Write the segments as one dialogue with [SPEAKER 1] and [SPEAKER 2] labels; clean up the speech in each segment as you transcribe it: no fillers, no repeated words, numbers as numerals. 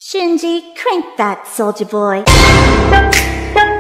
[SPEAKER 1] Shinji, crank that, soldier boy.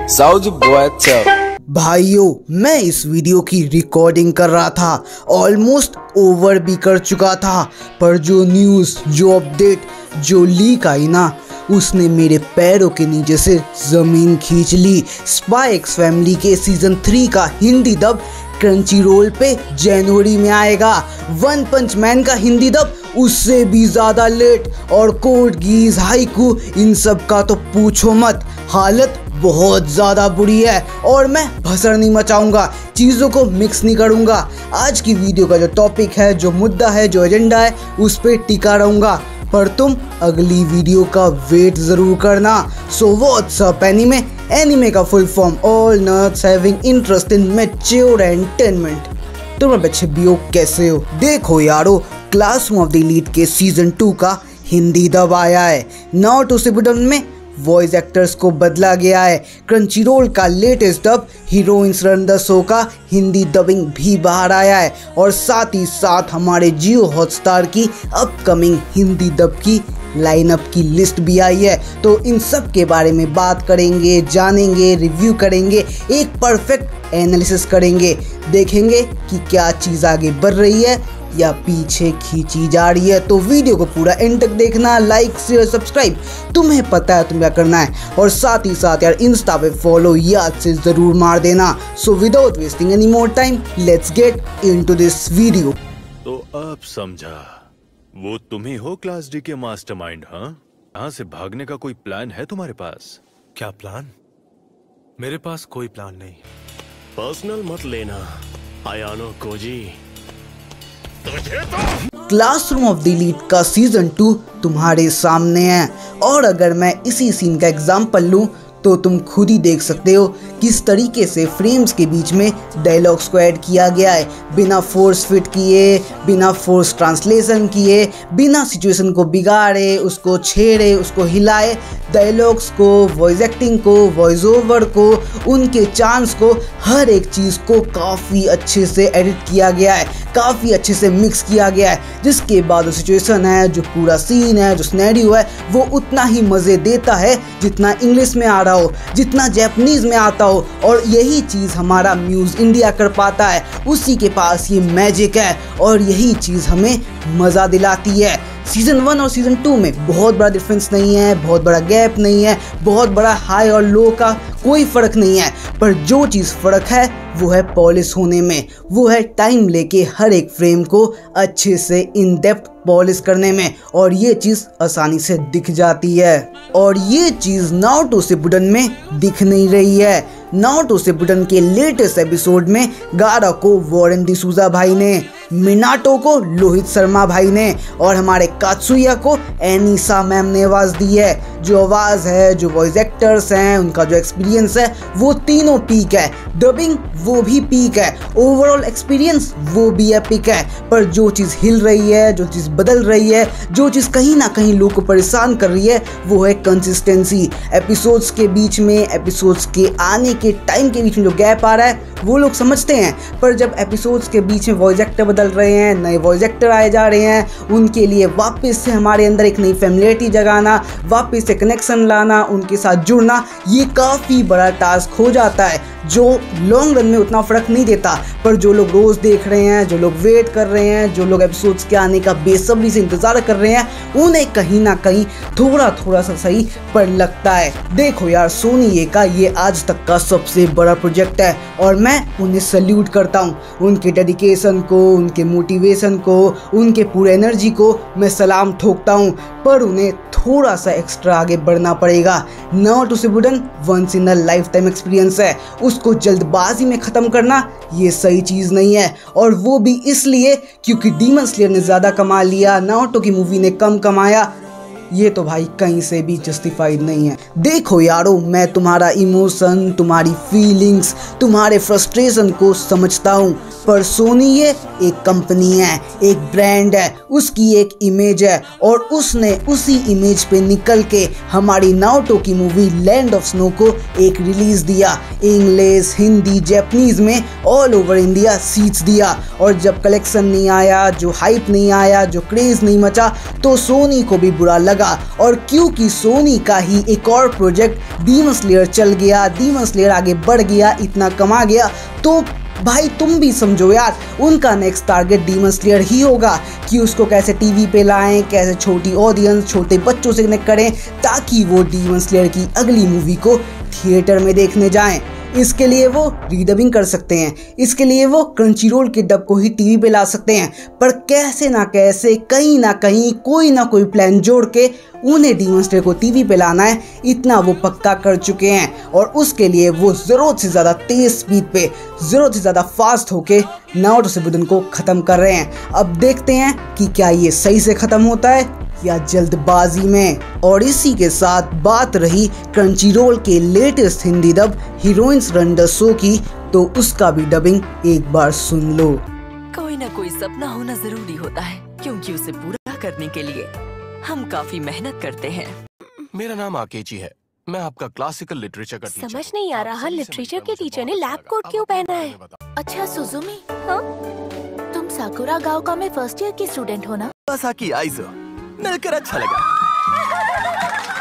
[SPEAKER 2] Soldier boy, tell.
[SPEAKER 3] भाइयों, मैं इस वीडियो की रिकॉर्डिंग कर रहा था, ऑलमोस्ट ओवर भी कर चुका था, पर जो न्यूज़, जो अपडेट, जो लीक आई ना, उसने मेरे पैरों के नीचे से ज़मीन खींच ली। स्पाई एक्स फैमिली के सीज़न 3 का हिंदी दब क्रंची रोल पे जनवरी में आएगा। वन पंच मैन का हिंदी दब उससे भी ज़्यादा लेट, और कोड गीज, हाइकू, इन सब का तो पूछो मत, हालत बहुत ज़्यादा बुरी है। और मैं भसड़ नहीं मचाऊंगा, चीज़ों को मिक्स नहीं करूंगा। आज की वीडियो का जो टॉपिक है, जो मुद्दा है, जो एजेंडा है, उस पर टिका रहूंगा, पर तुम अगली वीडियो का वेट ज़रूर करना। So what's up anime? Anime का full form all nerds having interest in mature entertainment. तुम बच्चे बियो कैसे हो? देखो यारो, क्लासरूम ऑफ द एलीट के सीजन 2 का हिंदी दब आया है। नारुतो शिपुडेन में वॉइस एक्टर्स को बदला गया है। क्रंचीरोल का latest dub Heroines Run the Show का हिंदी डबिंग भी बाहर आया है, और साथ ही साथ हमारे जियो हॉटस्टार की अपकमिंग हिंदी डब की लाइनअप की लिस्ट भी आई है। तो इन सब के बारे में बात करेंगे, जानेंगे, रिव्यू करेंगे, एक परफेक्ट एनालिसिस करेंगे, देखेंगे कि क्या चीज़ आगे बढ़ रही है या पीछे खींची जा रही है। तो वीडियो को पूरा एंड तक देखना, लाइक शेयर सब्सक्राइब तुम्हें पता है तुम्हें क्या करना है, और साथ ही साथ यार इंस्टा पे फॉलो याद से ज़रूर मार देना। So without wasting any more time, let's get into this video.
[SPEAKER 4] तो अब समझा, वो तुम ही हो क्लास डी के मास्टरमाइंड? हाँ, यहाँ से भागने का कोई प्लान है तुम्हारे पास?
[SPEAKER 5] क्या प्लान? मेरे पास कोई प्लान नहीं।
[SPEAKER 6] पर्सनल मत लेना आयानो Cozi.
[SPEAKER 3] Classroom of the elite का सीजन 2 तुम्हारे सामने है, और अगर मैं इसी सीन का एग्जांपल लूं तो तुम खुद ही देख सकते हो किस तरीके से फ्रेम्स के बीच में डायलॉग्स को ऐड किया गया है, बिना फोर्स फिट किए, बिना फोर्स ट्रांसलेशन किए, बिना सिचुएशन को बिगाड़े, उसको छेड़े, उसको हिलाए, डायलॉग्स को, वॉइस एक्टिंग को, वॉइस ओवर को, उनके चांस को, हर एक चीज़ को काफ़ी अच्छे से एडिट किया गया है, काफ़ी अच्छे से मिक्स किया गया है, जिसके बाद जो सिचुएशन है, जो पूरा सीन है, जो सिनेरियो है, वो उतना ही मज़े देता है जितना इंग्लिश में आ रहा हो, जितना जापानीज में आता हो। और यही चीज़ हमारा म्यूज इंडिया कर पाता है, उसी के पास ये मैजिक है, और यही चीज़ हमें मज़ा दिलाती है। सीज़न 1 और सीज़न 2 में बहुत बड़ा डिफरेंस नहीं है, बहुत बड़ा गैप नहीं है, बहुत बड़ा हाई और लो का कोई फ़र्क नहीं है, पर जो चीज़ फ़र्क है वो है पॉलिश होने में, वो है टाइम लेके हर एक फ्रेम को अच्छे से इन डेप्थ पॉलिश करने में, और ये चीज़ आसानी से दिख जाती है। और ये चीज़ नारुतो शिपुडेन में दिख नहीं रही है। नारुतो शिपुडेन के लेटेस्ट एपिसोड में गारा को वॉरेन डिसूजा भाई ने, मिनाटो को लोहित शर्मा भाई ने, और हमारे कात्सुया को एनिसा मैम ने आवाज़ दी है। जो आवाज़ है, जो वॉइस एक्टर्स हैं, उनका जो एक्सपीरियंस है, वो तीनों पीक है। डबिंग वो भी पीक है, ओवरऑल एक्सपीरियंस वो भी एपिक है। पर जो चीज़ हिल रही है, जो चीज़ बदल रही है, जो चीज़ कहीं ना कहीं लोग को परेशान कर रही है, वो है कंसिस्टेंसी। एपिसोड्स के बीच में, एपिसोड्स के आने के टाइम के बीच में जो गैप आ रहा है वो लोग समझते हैं, पर जब एपिसोड्स के बीच में वॉइस एक्टर बदल रहे हैं, नए वॉइस एक्टर आए जा रहे हैं, उनके लिए वापस से हमारे अंदर एक नई फैमिलियरिटी जगाना, वापस से कनेक्शन लाना, उनके साथ जुड़ना, ये काफ़ी बड़ा टास्क हो जाता है, जो लॉन्ग रन में उतना फ़र्क नहीं देता। पर जो लोग रोज़ देख रहे हैं, जो लोग वेट कर रहे हैं, जो लोग एपिसोड्स के आने का बेसब्री से इंतज़ार कर रहे हैं, उन्हें कहीं ना कहीं थोड़ा सा सही पर लगता है। देखो यार, सोनी का ये आज तक का सबसे बड़ा प्रोजेक्ट है, और मैं उन्हें सल्यूट करता हूँ। उनके डेडिकेशन को, उनके मोटिवेशन को, उनके पूरे एनर्जी को मैं सलाम ठोकता हूँ, पर उन्हें थोड़ा सा एक्स्ट्रा आगे बढ़ना पड़ेगा। Naruto Shippuden once in a lifetime experience है, उसको जल्दबाजी में ख़त्म करना ये सही चीज़ नहीं है, और वो भी इसलिए क्योंकि डीमन स्लेयर ने ज़्यादा कमा लिया, नारुतो की मूवी ने कम कमाया। ये तो भाई कहीं से भी जस्टिफाइड नहीं है। देखो यारो, मैं तुम्हारा इमोशन, तुम्हारी फीलिंग्स, तुम्हारे फ्रस्ट्रेशन को समझता हूँ, पर सोनी ये एक कंपनी है, एक ब्रांड है, उसकी एक इमेज है, और उसने उसी इमेज पे निकल के हमारी नारुतो की मूवी लैंड ऑफ स्नो को एक रिलीज़ दिया, इंग्लिश, हिंदी, जापानीज में ऑल ओवर इंडिया सीट्स दिया। और जब कलेक्शन नहीं आया, जो हाइप नहीं आया, जो क्रेज़ नहीं मचा, तो सोनी को भी बुरा लग लगा। और क्योंकि सोनी का ही एक और प्रोजेक्ट डीमन स्लेयर चल गया, डीमन स्लेयर आगे बढ़ गया, इतना कमा गया, तो भाई तुम भी समझो यार, उनका नेक्स्ट टारगेट डीमन स्लेयर ही होगा कि उसको कैसे टीवी पे लाएं, कैसे छोटी ऑडियंस, छोटे बच्चों से कनेक्ट करें, ताकि वो डीमन स्लेयर की अगली मूवी को थिएटर में देखने जाएं। इसके लिए वो रीडबिंग कर सकते हैं, इसके लिए वो क्रंचीरोल के डब को ही टीवी पे ला सकते हैं, पर कैसे ना कैसे, कहीं ना कहीं, कोई ना कोई प्लान जोड़ के उन्हें डीमन स्लेयर को टीवी पे लाना है, इतना वो पक्का कर चुके हैं। और उसके लिए वो जरूरत से ज़्यादा तेज स्पीड पे, जरूरत से ज़्यादा फास्ट होके नारुतो शिपुडन को ख़त्म कर रहे हैं। अब देखते हैं कि क्या ये सही से ख़त्म होता है या जल्दबाजी में। और इसी के साथ बात रही क्रंचीरोल के latest Hindi dub Heroines Run the show की, तो उसका भी डबिंग एक बार सुन लो।
[SPEAKER 2] कोई ना कोई सपना होना जरूरी होता है, क्योंकि उसे पूरा करने के लिए हम काफी मेहनत करते हैं।
[SPEAKER 5] मेरा नाम आकेची है, मैं आपका क्लासिकल लिटरेचर का टीचर।
[SPEAKER 7] समझ नहीं आ रहा, लिटरेचर के टीचर ने लैब कोट क्यों पहना है? अच्छा सुजुमी, हाँ? तुम साकुरा गाओका में फर्स्ट ईयर की स्टूडेंट हो ना?
[SPEAKER 5] साकी आइज़ो, मिलकर अच्छा लगा।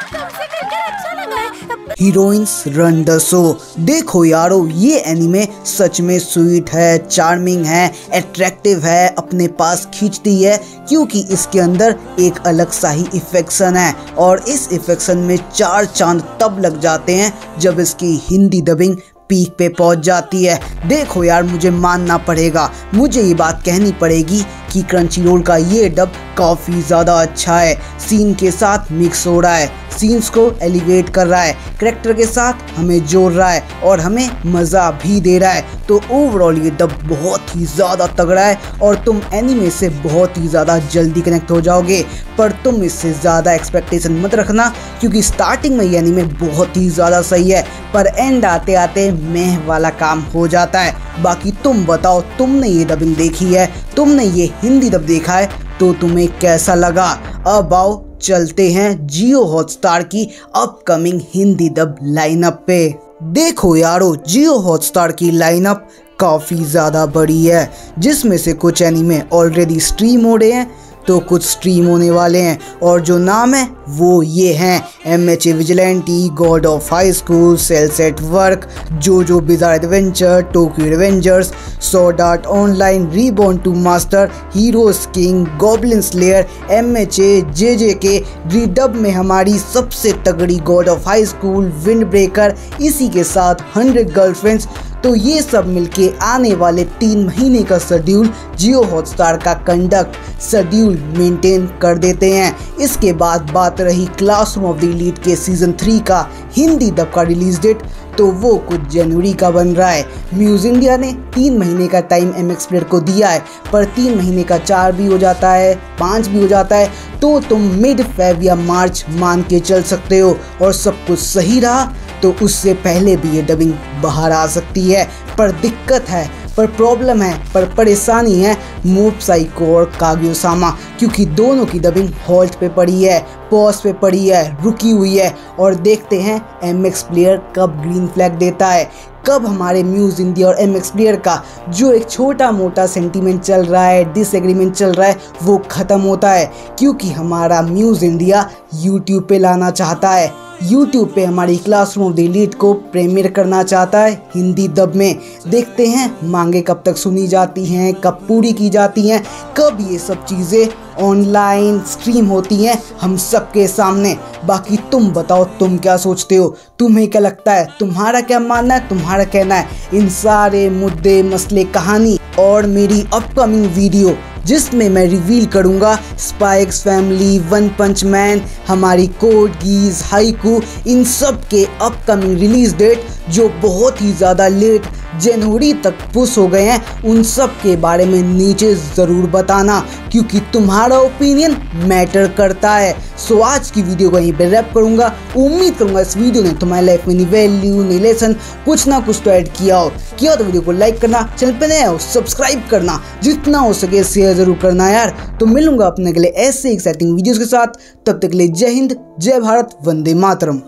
[SPEAKER 7] तुमसे मिलकर अच्छा लगा है।
[SPEAKER 3] Heroines Run the show. देखो यारो, ये एनिमे सच में स्वीट है, चार्मिंग है, अट्रैक्टिव है, अपने पास खींचती है, क्योंकि इसके अंदर एक अलग सा ही इफेक्शन है। और इस इफेक्शन में 4 चांद तब लग जाते हैं जब इसकी हिंदी डबिंग पीक पे पहुंच जाती है। देखो यार, मुझे मानना पड़ेगा, मुझे ये बात कहनी पड़ेगी कि क्रंचीरोल का ये डब काफ़ी ज़्यादा अच्छा है। सीन के साथ मिक्स हो रहा है, सीन्स को एलिवेट कर रहा है, कैरेक्टर के साथ हमें जोड़ रहा है और हमें मज़ा भी दे रहा है। तो ओवरऑल ये डब बहुत ही ज़्यादा तगड़ा है और तुम एनीमे से बहुत ही ज़्यादा जल्दी कनेक्ट हो जाओगे। पर तुम इससे ज़्यादा एक्सपेक्टेशन मत रखना, क्योंकि स्टार्टिंग में ये एनीमे बहुत ही ज़्यादा सही है, पर एंड आते आते मेह वाला काम हो जाता है। बाकी तुम बताओ, तुमने ये डबिंग देखी है, तुमने ये हिंदी डब देखा है, तो तुम्हें कैसा लगा? अब आओ चलते हैं जियो हॉटस्टार की अपकमिंग हिंदी डब लाइनअप पे। देखो यारो, जियो हॉटस्टार की लाइनअप काफ़ी ज़्यादा बड़ी है, जिसमें से कुछ एनीमे ऑलरेडी स्ट्रीम हो रहे हैं, तो कुछ स्ट्रीम होने वाले हैं। और जो नाम है वो ये हैं: MHA Vigilante, God of High School, Cells at Work, JoJo Bizarre Adventure, Tokyo Revengers, Sword Art Online, Reborn to Master, Heroes King, Goblin Slayer, MHA, JJK। Redub में हमारी सबसे तगड़ी God of High School, Wind Breaker, इसी के साथ 100 girlfriends. तो ये सब मिलके आने वाले 3 महीने का शेड्यूल जियो हॉटस्टार का कंडक्ट शेड्यूल मेंटेन कर देते हैं। इसके बाद बात रही क्लासरूम ऑफ द एलीट के सीजन 3 का हिंदी डब का रिलीज डेट, तो वो कुछ जनवरी का बन रहा है। म्यूज इंडिया ने 3 महीने का टाइम MX प्लेयर को दिया है, पर 3 महीने का 4 भी हो जाता है, 5 भी हो जाता है, तो तुम मिड फेब या मार्च मान के चल सकते हो। और सब कुछ सही रहा तो उससे पहले भी ये डबिंग बाहर आ सकती है। पर दिक्कत है, पर प्रॉब्लम है, पर परेशानी है मोब साइको और कागुया-सामा, क्योंकि दोनों की डबिंग हॉल्ट पे पड़ी है, पॉज पे पड़ी है, रुकी हुई है। और देखते हैं MX प्लेयर कब ग्रीन फ्लैग देता है, कब हमारे म्यूज इंडिया और MX प्लेयर का जो एक छोटा मोटा सेंटीमेंट चल रहा है, डिसएग्रीमेंट चल रहा है, वो ख़त्म होता है। क्योंकि हमारा म्यूज इंडिया YouTube पे लाना चाहता है, YouTube पे हमारी क्लासरूम ऑफ द एलीट को प्रीमियर करना चाहता है हिंदी डब में। देखते हैं मांगे कब तक सुनी जाती हैं, कब पूरी की जाती हैं, कब ये सब चीज़ें ऑनलाइन स्ट्रीम होती हैं हम सबके सामने। बाकी तुम बताओ, तुम क्या सोचते हो, तुम्हें क्या लगता है, तुम्हारा क्या मानना है, तुम्हारा कहना है इन सारे मुद्दे, मसले, कहानी और मेरी अपकमिंग वीडियो जिसमें मैं रिवील करूंगा स्पाई एक्स फैमिली, वन पंच मैन, हमारी कोड गीज, हाइकू, इन सब के अपकमिंग रिलीज डेट जो बहुत ही ज़्यादा लेट जनवरी तक पुश हो गए हैं, उन सब के बारे में नीचे ज़रूर बताना, क्योंकि तुम्हारा ओपिनियन मैटर करता है। सो आज की वीडियो को यहीं पे रैप करूंगा। उम्मीद करूंगा इस वीडियो ने तुम्हारी लाइफ में नई वैल्यू, नई लेसन, कुछ ना कुछ तो ऐड किया हो। तो वीडियो को लाइक करना, चैनल पे नया हो सब्सक्राइब करना, जितना हो सके शेयर जरूर करना यार। तो मिलूंगा अपने अगले ऐसे एक्साइटिंग वीडियोस के साथ, तब तक के लिए जय हिंद, जय भारत, वंदे मातरम।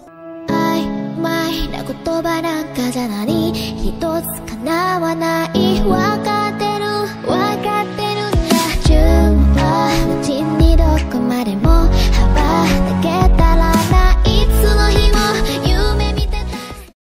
[SPEAKER 7] 言葉なんかじゃ何一つ叶わないわか